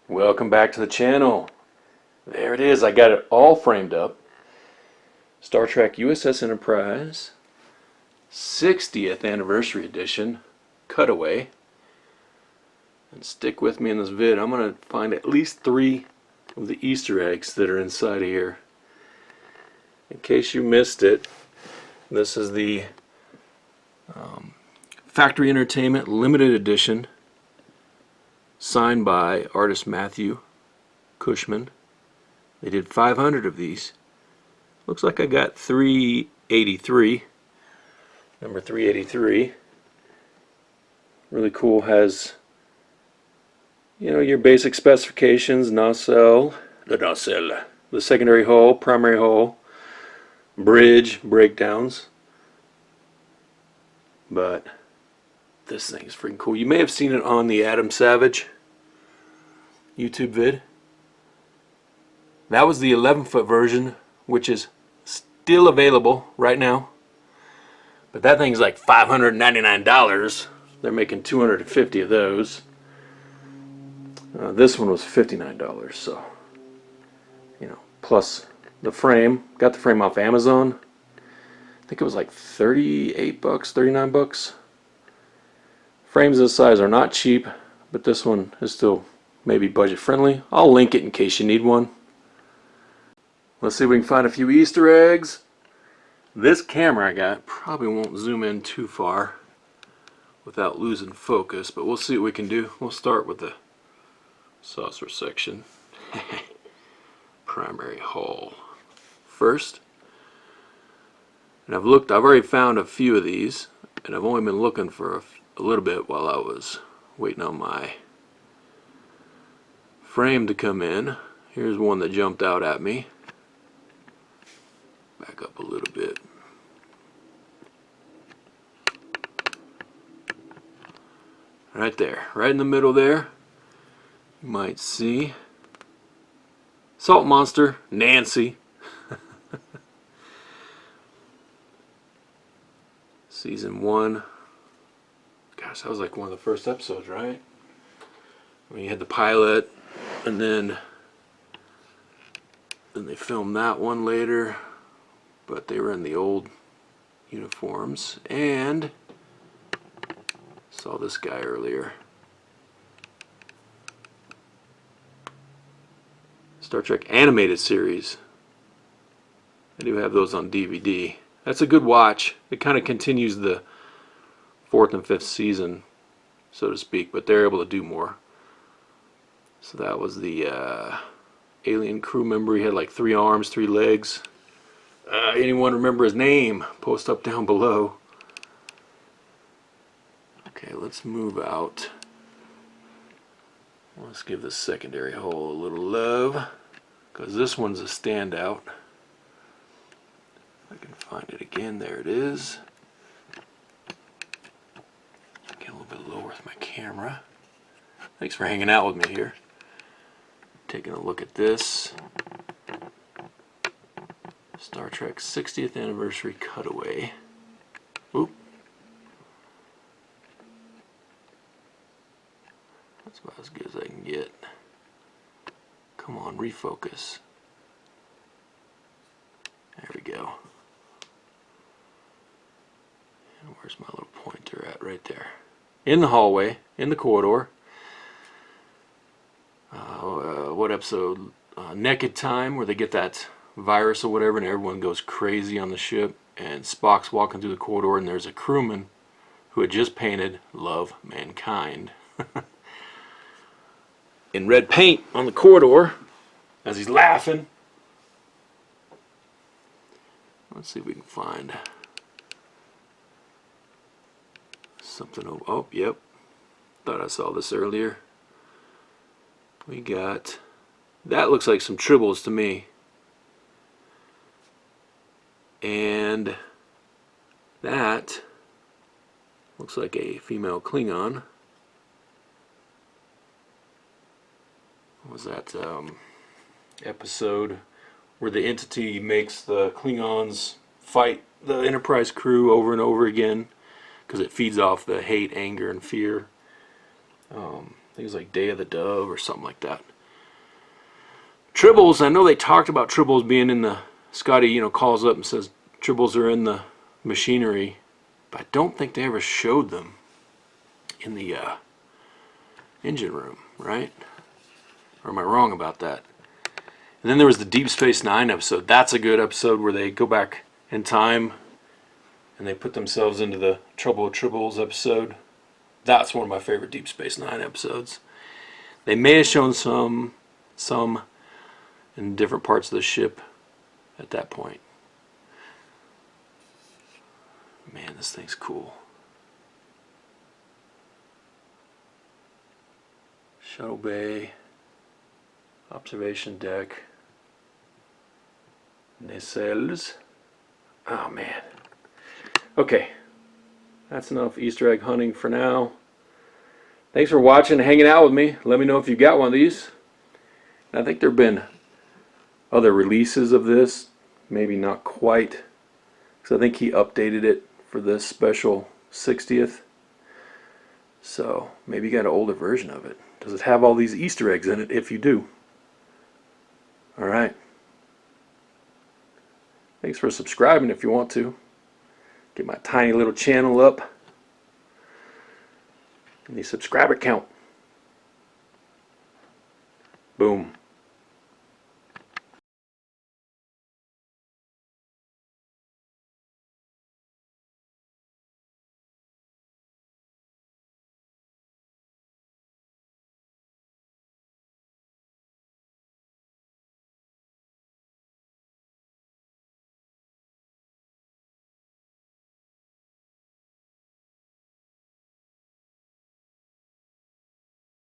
Welcome back to the channel. There it is. I got it all framed up. Star Trek USS Enterprise 60th Anniversary Edition Cutaway. And stick with me in this vid. I'm going to find at least 3 of the Easter eggs that are inside of here. In case you missed it, this is the Factory Entertainment Limited Edition, signed by artist Matthew Cushman. They did 500 of these. Looks like I got 383. Number 383. Really cool. Has, you know, your basic specifications: nacelle, the secondary hull, primary hull, bridge, breakdowns. But this thing is freaking cool. You may have seen it on the Adam Savage YouTube vid. That was the 11-foot version, which is still available right now. But that thing's like $599. They're making 250 of those. This one was $59, so, you know, plus the frame. Got the frame off Amazon. I think it was like 38 bucks, 39 bucks. Frames this size are not cheap, but this one is still maybe budget friendly. I'll link it in case you need one. Let's see if we can find a few Easter eggs. This camera I got probably won't zoom in too far without losing focus, but we'll see what we can do. We'll start with the saucer section. Primary hull first. And I've already found a few of these, and I've only been looking for a little bit while I was waiting on my frame to come in. Here's one that jumped out at me. Back up a little bit. Right there, right in the middle there, you might see Salt Monster Nancy. Season 1. Gosh, that was like one of the first episodes, right? I mean, you had the pilot, and then they filmed that one later, but they were in the old uniforms. And saw this guy earlier. Star Trek animated series. I do have those on DVD. That's a good watch. It kind of continues the 4th and 5th season, so to speak, but they're able to do more. So that was the alien crew member. He had like 3 arms, 3 legs. Anyone remember his name? Post up down below. Okay, let's move out. Let's give the secondary hull a little love, because this one's a standout. If I can find it again, there it is. Get a little bit lower with my camera. Thanks for hanging out with me here. Taking a look at this Star Trek 60th Anniversary Cutaway. Oop. That's about as good as I can get. Come on, refocus. There we go. And where's my little pointer at? Right there. In the hallway, in the corridor. What episode? Naked Time, where they get that virus or whatever, and everyone goes crazy on the ship. And Spock's walking through the corridor, and there's a crewman who had just painted "Love Mankind" in red paint on the corridor as he's laughing. Let's see if we can find something. Oh, yep. Thought I saw this earlier. We got, that looks like some tribbles to me. And that looks like a female Klingon. What was that episode where the Entity makes the Klingons fight the Enterprise crew over and over again because it feeds off the hate, anger, and fear. Things like Day of the Dove or something like that. Tribbles, I know they talked about tribbles being in the, Scotty, you know, calls up and says tribbles are in the machinery, but I don't think they ever showed them in the engine room, right? Or am I wrong about that? And then there was the Deep Space Nine episode. That's a good episode where they go back in time and they put themselves into the Trouble with Tribbles episode. That's one of my favorite Deep Space Nine episodes. They may have shown some in different parts of the ship at that point. Man, this thing's cool. Shuttle bay, observation deck, nacelles. Oh man. Okay, that's enough Easter egg hunting for now. Thanks for watching and hanging out with me. Let me know if you got one of these. I think there have been other releases of this, maybe not quite, because I think he updated it for this special 60th. So maybe you got an older version of it. Does it have all these Easter eggs in it? If you do. Alright. Thanks for subscribing if you want to. Get my tiny little channel up in the subscriber count. Boom.